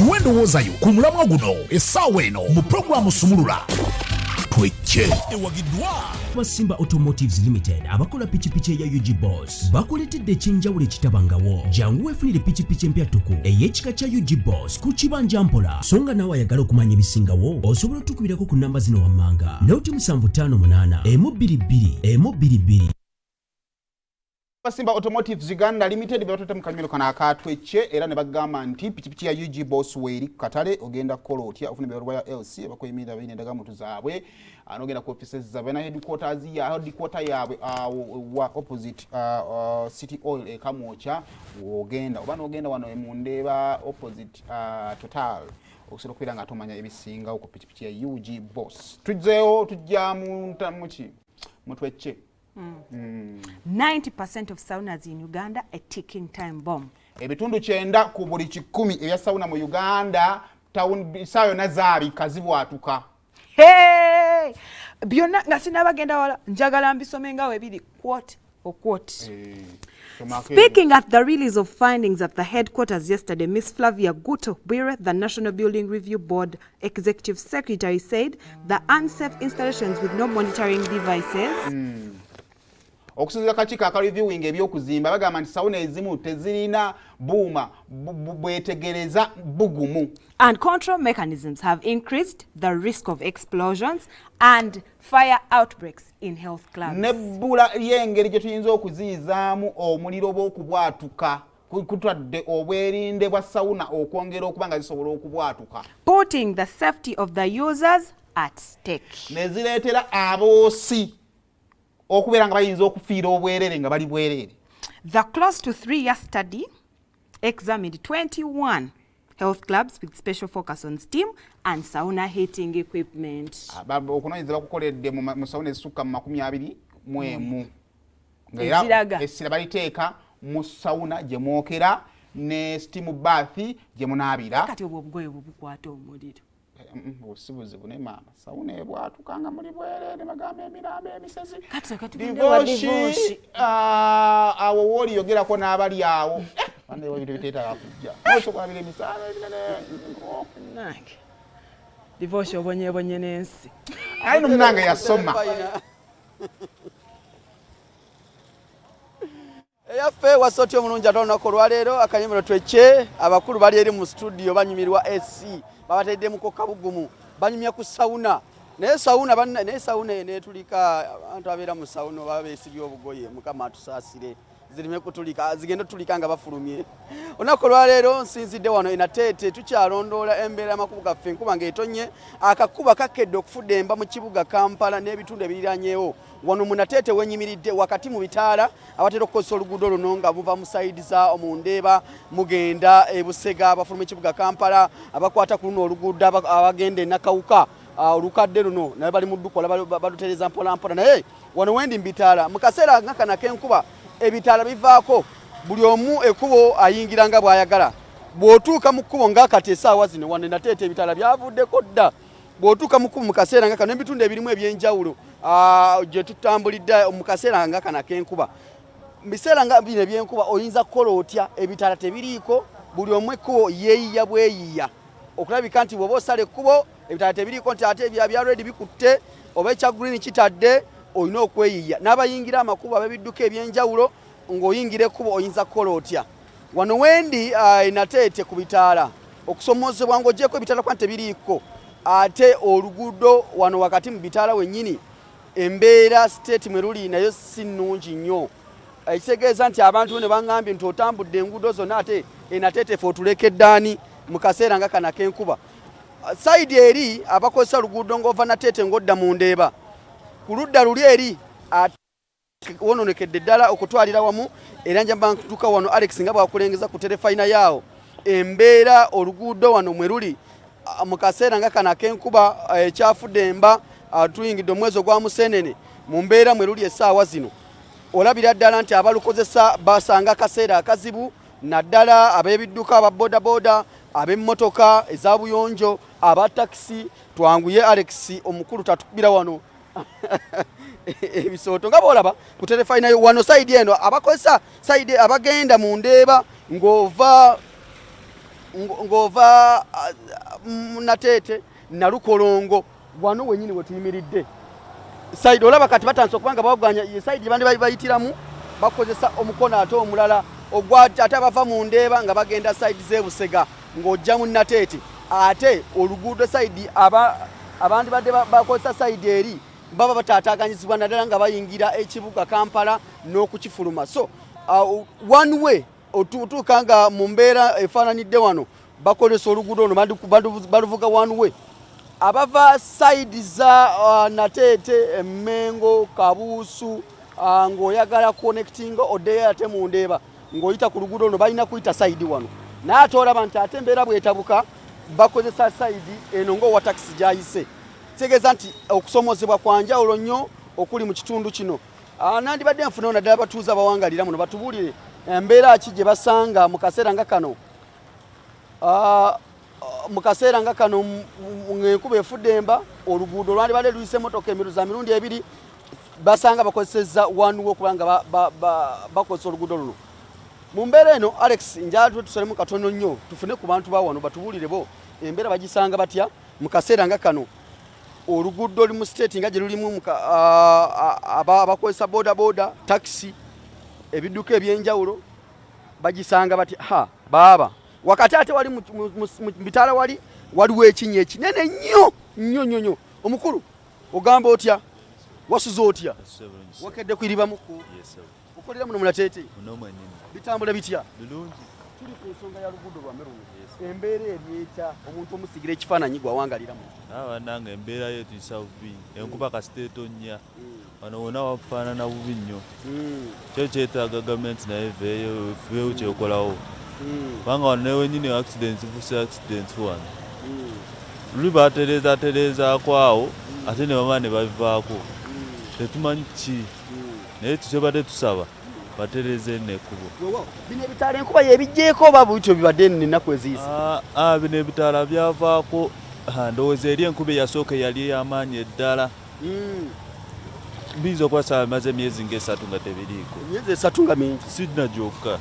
tuwe ndowoozayo ku mulamwa guno essaawa eno mu pulogulaamu Sumulula. Twecce ewagidwa Simba Automotives Limited abakola pichipichi ya UG Boss bakuletedde ekyenjawulo ekitabangawo. Jangu weefunire pichipichi empya tuku ey'ekika kya UG Boss ku kibanja mpola. So nga naawe ayagala okumanya ebisingawo osobola otukubirako ku namba zino wammanga 0758 122 Simba Automotives Uganda Limited batota mu kanywero kana akatwecce era ne bagamba nti pichipichi ya UG Boss weri katale ogenda kola otya ofuna bibalwa ya LC abakoyimira bine ndaga mutu zaabwe anogenda ku offices zaabwe na headquarter yaabwe wa opposite City Oil ekamocha ogenda oba nogenda wano mu Ndeeba opposite Total okusobola kwira nga atomanya ebisinga ku pichipichi ya UG Boss. Tujjeyo tujja mu ntamuki mutwecce. 90% of saunas in Uganda a ticking time bomb. Ebitundu 9 ku buli 10 ebya sauna mu Uganda town sayo nazaabi kazibwatuka. Hey! Byonna nga sinabagenda wala njagala mbisome ngawe biri quote or quote. Speaking at the release of findings at the headquarters yesterday, Ms. Flavia Guto-Bwire, the National Building Review Board Executive Secretary, said the unsafe installations with no monitoring devices okusinzira kakiiko akareviewing ebyokuzimba bagamba nti sawuna ezimu tezirina buuma bwetegereza bugumu and control mechanisms have increased the risk of explosions and fire outbreaks in health clubs. Nebbula ly'engeri gye tuyinza okuziyizaamu omuliro bw'okubwatuka kutwadde obwerinde bwa sawuna okwongera okuba nga zisobola okubwatuka, putting the safety of the users at stake. Ne zireetera aboosi okubeera nga bayinza okufiira obwerere nga bali bwerere. The close to 3-year study examined 21 health clubs with special focus on steam and sauna heating equipment. Okunoonyereza bakukoledde mu sauna ezisukka mu 21 ng'era essira baliteeka mu sauna gye mwokera ne steam bath gye munaabira. Kati obwo obugoye bukwata omuliro. Busibuzibu ne maama sauna ebwatukanga muli bwerere bagamba emirambo emisezi divorce awo woli yogerako n'abali awo bande ebintu biteetaka kujja osokolabira emisaala nange divorce obonyebonye n'ensi ayi nomunange yasoma eyaffe wasoti omulungi ate olunaku olwaleero akanyumiro twecce abakulu bali eri mu studio banyumirwa AC babateddemu kabugumu banyumya ku sauna naye sauna netulika abantu abeera mu sauna baba beesibye obugoye mukama atusaasire zirime kutulika zigenda tulika nga bafulumye. Olunaku olwaleero nsinzidde wano Nateete tukyalondoola embeera y'amakubo gaffe nkuba ng'etonye akakuba kakedde okufudde emba mu kibuga Kampala n'ebitundu ebiriranyeewo wano mu Nateete wenyimiridde wakati mu bitaala abatera okukozesa oluguudo luno nga muva mu sayidi za Omundeeba mugenda ebusega abafuluma ekibuga Kampala abakwata ku luno oluguudo abagenda Nakawuka olukadde luno naye bali mu ddukola balutereza mpola mpola naye wano wendi mu bitaala mu kaseera nga kana k'enkuba ebitaala bivaako buli omu ekubo ayingira nga bw'ayagala. Bw'otuuka mu kkubo ng'akati essaawa zino wano Nateete ebitaala byavuddeko dda. Bw'otuuka mu kkubo mu kaseera nga kano ebitundu ebirimu ebyenjawulo gye tutambulidde mu kaseera nga kana k'enkuba. Mu biseera nga bino eby'enkuba oyinza kukola otya ebitaala tebiriiko buli omu ekkubo yeeyiya bweyiya okulabika nti bw'oba osala ekkubo ebitaala tebiriiko nti ate ebya red bikutte oba ekya green kitadde oyina okweyiya n'abayingira amakubo ab'ebidduka ebyenjawulo ng'oyingira ekkubo oyinza kukola otya. Wano wendi Nateete ku bitaala okusomozebwa ng'oggyeko ebitaala kwa tebiriiko ate oluguudo wano wakati mu bitaala wennyini embeera state mwe luli nayo si nnungi nnyo. Ekitegeeza nti abantu ne baŋŋambye nti otambudde enguudo zonna ate Nateete fe otulekeddaani mu kaseera nga kana k'enkuba. Sayidi eri abakozesa oluguudo ng'ova Nateete ng'odda mu Ndeeba ku ludda luli eri wononekedde ddala okutwalira wamu era njamba ntuuka wano Alex nga bwakulengeza ku terefayina yaawo embeera oluguudo wano mwe luli mu kaseera nga kana k'enkuba ekyafudde emba tuyingidde omwezi ogwa Museenene mu mbeera mwe luli essaawa zino olabira ddala nti abalukozesa basanga akaseera akazibu naddala ab'ebidduka aba bodaboda ab'emmotoka eza buyonjo aba takisi twanguye Alex omukulu tatukubira wano ebisooto nga bolaba ku terefayina yo wano sayidi eno abakozesa sayidi abagenda mu Ndeeba ng'ova ng'ova Nateete Nalukolongo wano wenyini wetuyimiridde side olaba kati batanse okubanga bawaganya side bandi bayitiramu bakozesa omukono ate omulala ogwati ate abava mu Ndeeba nga bagenda side z'Ebusega ng'ojja mu Nateete ate oluguudo side abandi badde bakozesa side eri baba bataataaganyizibwa naddala nga bayingira ekibuga Kampala n'okukifuluma so one way otuuka nga mu mbeera efaananidde wano bakozesa oluguudo ono baluvuga one way abava side za Nateete Emmengo Kabuusu ng'oyagala connecting oddeyo ate mu Ndeeba ng'oyita ku luguudo ono balina kuyita side wano naye ate olaba nti ate embeera bwetabuka bakozesa side eno ng'owa taxi gyayise kitegeeza nti okusomozebwa kwa njawulo nnyo okuli mu kitundu kino nandibadde nfunayo naddala batuuze abawangalira muno batubuulire embeera ki gye basanga mu kaseera nga kano ng'enkuba efudde emba oluguudo lwandibadde luyise emotoka emiruza mirundi ebiri basanga bakozesezza one way okubanga bakozesa oluguudo luno mu mbeera eno Alex njala tusalemu katono nnyo tufune ku bantu ba wano batubuulire bo embeera bagisanga batya mu kaseera nga kano oluguudo limu state nga gye lulimu abakozesa boda taxi ebidduka ebyenjawulo bagisanga bati baaba wakati ate wali mu bitaala waliwo ekinnya ekinene nnyo omukulu ogamba otya wasuza otya wakedde kwiribamuku okolera muno mu Nateete bitambula bitya tuli ku nsonga ya luguudo lwa Meru embeera eryeta omuntu omusigira ekifaananyi gwawangaliramu nange embeera yetu isa bubi enkuba kasita etonnya wano wonna wafaanana bubi nnyo kyo kyetaaga gavumenti naye eveeyo kyekolawo kubanga wano ne wenyini accidents fusa accidents wano luli batereezaako awo ate ne bamala ne babivaako tetumanyi ki naye tukyebadde tusaba batereze nekkubo bino ebitaala enkuba yebijjeeko oba bwityo bibadde ennaku eziyise bino ebitaala byavaako ndowooza eri enkuba eyasooka yali ey'amaanyi eddala biza okwasaba bimaze emyezi nga 3 nga tebiriiko emyezi 3 nga mingi sidna gyokka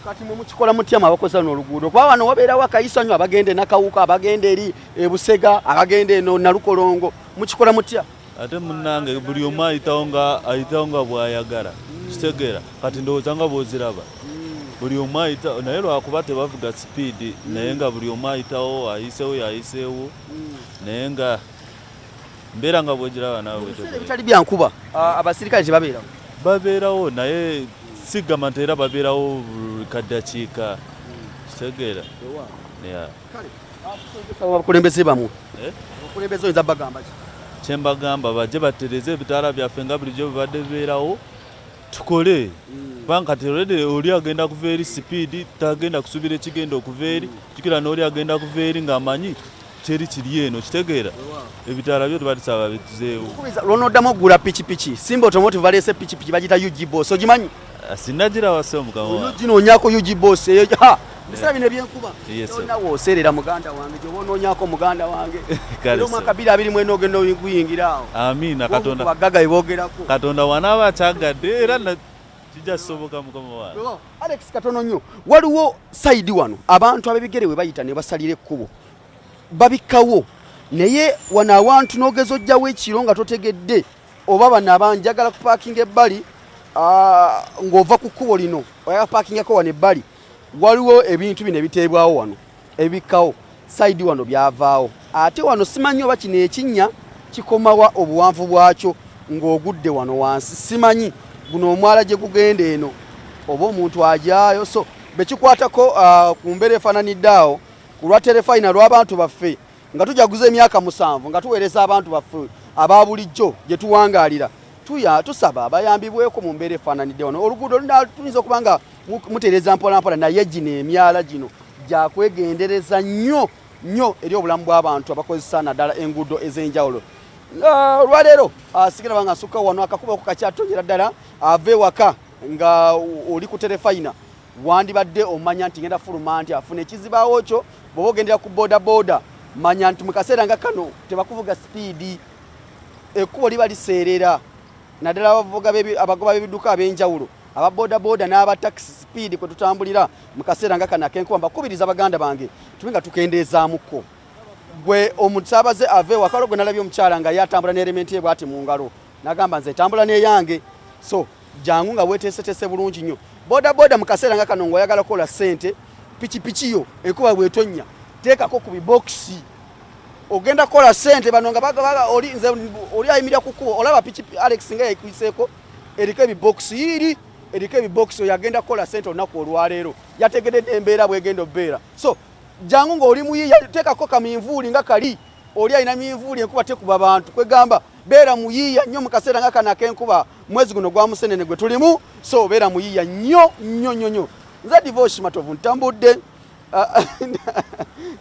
kati mukikola mutyamu abakozesa n'oluguudo kuba wano wabeerawo akayisanyo abagenda Nakawuka abagenda eri Ebusega abagenda eno Nalukolongo mukikola mutya ate munnange buli omu ayitawo nga bw'ayagala kitegeera kati ndowooza nga bw'oziraba buli omu ayitawo naye lwakuba tebavuga sipiidi naye nga buli omu ayitawo ayiseewo yayiseewo naye nga mbeera nga bw'ogiraba nawe bitali byankuba abasirikale tebabeerawo babeerawo naye sigama nti era babeerawo kaddakiika kitegeera abakulembeze bamu abakulembeze oyinza bagamba ki kyembagamba bajje batereze ebitaala byaffe nga bulijjo bibadde bibeerawo tukole kubanga kati oli agenda kuva eri sipiidi tagenda kusuubira ekigenda okuva eri jukira n'oli agenda kuva eri ng'amanyi kyeri kiri eno kitegeera ebitaala byo tebatusaba bituzeewo lwonoddamu ogula pikipiki Simba Automotive baleese pikipiki bagita UG Boss ogimanyi sinagirawa se omukama ginoonyako UG Boss eyo bisala bino ebyenkuba nawe oseerera muganda wange gyoba onoonyako muganda wange era omwaka 2024 ogenda okuyingira awo amiina katonda bagaga eboogerako katonda wanaaba akyagadde era kijja kisoboka mukama wange Alex katono nnyo waliwo sayidi wano abantu ab'ebigere we bayita ne basalira ekkubo babikkawo naye wano awantu n'ogeza ojjawo ekiro nga totegedde oba bano abanjagala kupaakinga ebbali ng'ova ku kkubo lino oya paakingako wano ebbali waliwo ebintu bino ebiteebwawo wano ebikkawo sayidi wano byavaawo ate wano simanyi oba kino ekinnya kikomawa obuwanvu bwakyo ng'ogudde wano wansi simanyi guno omwala gye gugenda eno oba omuntu ajaayo so bekikwatako ku mbeera efaananidde awo ku lwa terefayina lw'abantu baffe nga tujaguza emyaka 7 nga tuweereza abantu baffe aba bulijjo gye tuwangaalira tusaba abayambibweko mu mbeera efaananidde wano oluguudo tuyinza okuba nga mutereeza mpolampola naye gino emyala gino gyakwegendereza nnyo eri obulamu bw'abantu abakozesa naddala enguudo ez'enjawulo olwaleero sigenda banga nsukka wano akakuba ku kakyatonyera ddala ava ewaka nga oli ku terefayina wandibadde omanya nti ngenda fuluma nti afuna ekizibaawo kyo bw'oba ogendera ku boda manya nti mu kaseera nga kano tebakuvuga sipiidi ekkubo liba liseerera naddala abagoba b'ebidduka ab'enjawulo aba boda n'aba taxi speed kwe tutambulira mu kaseera nga kana kenkuba mbakubiriza baganda bange tubenga tukendeezaamuko gwe omusaabaze ave wakalo gwe nalabye omukyala nga yatambula n'elementi ye bw'ati mu ngalo n'agamba nze tambula n'eyange so jangu nga weeteeseteese bulungi nnyo boda mu kaseera nga kano ng'oyagala kukola ssente pikipiki yo enkuba bw'etonnya teekako ku bibokisi ogenda kukola ssente bano nga oli ayimirira ku kkubo olaba Alex nga yayikuyiseeko eriko ebibokisi oyagenda kukola ssente olunaku olwaleero yategedde embeera bw'egenda obbeera so jangu ng'oli muyiiya teekako kaminvuuli nga kali oli alina minvuuli enkuba tekuba bantu kwegamba beera muyiiya nnyo mu kaseera nga kana ak'enkuba mwezi guno gwa musenene gwe tulimu so beera muyiiya nnyo nze Divorce Matovu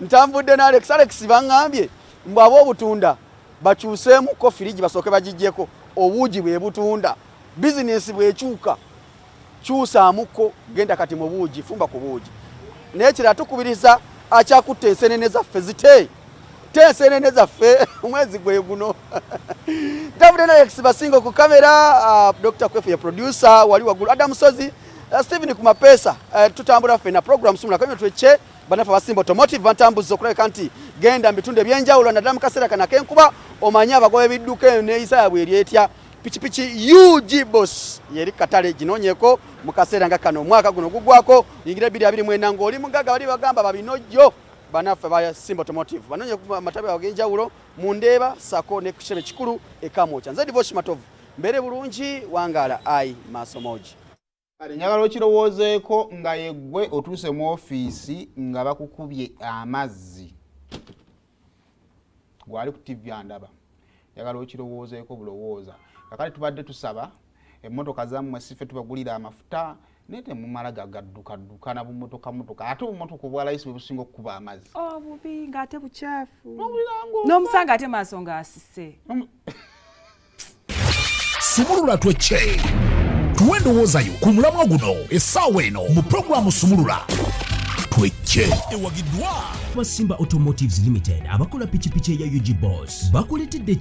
ntambudde na Alex baŋŋambye mbu ab'obutunda bakyuseemuko firiji basooke bagijjeko obuugi bwe butunda bizinesi bw'ekyuka kyusaamuko genda kati mu buugi fumba ku buugi naye kira tukubiriza akyakutta ensenene zaffe zite ensenene zaffe omwezi gwe guno ntambudde na Alex basingo ku kamera Dr. Kwefu ye producer wali waggulu Adam Sozi Steven ku mapeesa tutambula ffe na program sumula kamyo tweche banafa basimba automotive bantambuzo okulabika nti genda mbitunde ebyenjawulo naddala mu kaseera kana k'enkuba omanye abagoba bidduka n'eyisa yabwe eryetya pichipichi UG Boss yeri katale ginonyeko mu kaseera nga kano omwaka guno gugwako yingira 2024 ng'oli mugaga bali bagamba babinojjo banaffe ba Simba Automotive banonye ku matabe agenjawulo mu Ndeeba Sako ne Kushebe kikulu ekamocha nze Divorce Matovu mbere bulungi wangala ai masomoji njagala okirowoozeeko nga yeggwe otuuse mu ofiisi nga bakukubye amazzi gwali ku TV andaba njagala okirowoozeeko bulowooza kakale tubadde tusaba emmotoka zammwe sife tubagulira amafuta naye temumala gagaddukaddukana bumotoka ate obumotoka obwa layisi bwe businga okukuba amazzi bubi ng'ate bukyafu n'omusanga ate maaso ng'asise Sumulula twecce tuwe ndowoozayo ku mulamwa guno essaawa eno mu puroguramu Sumulula twecce ewagiddwa Simba Automotives Limited abakola pichipichi ya UG Boss bakuletedde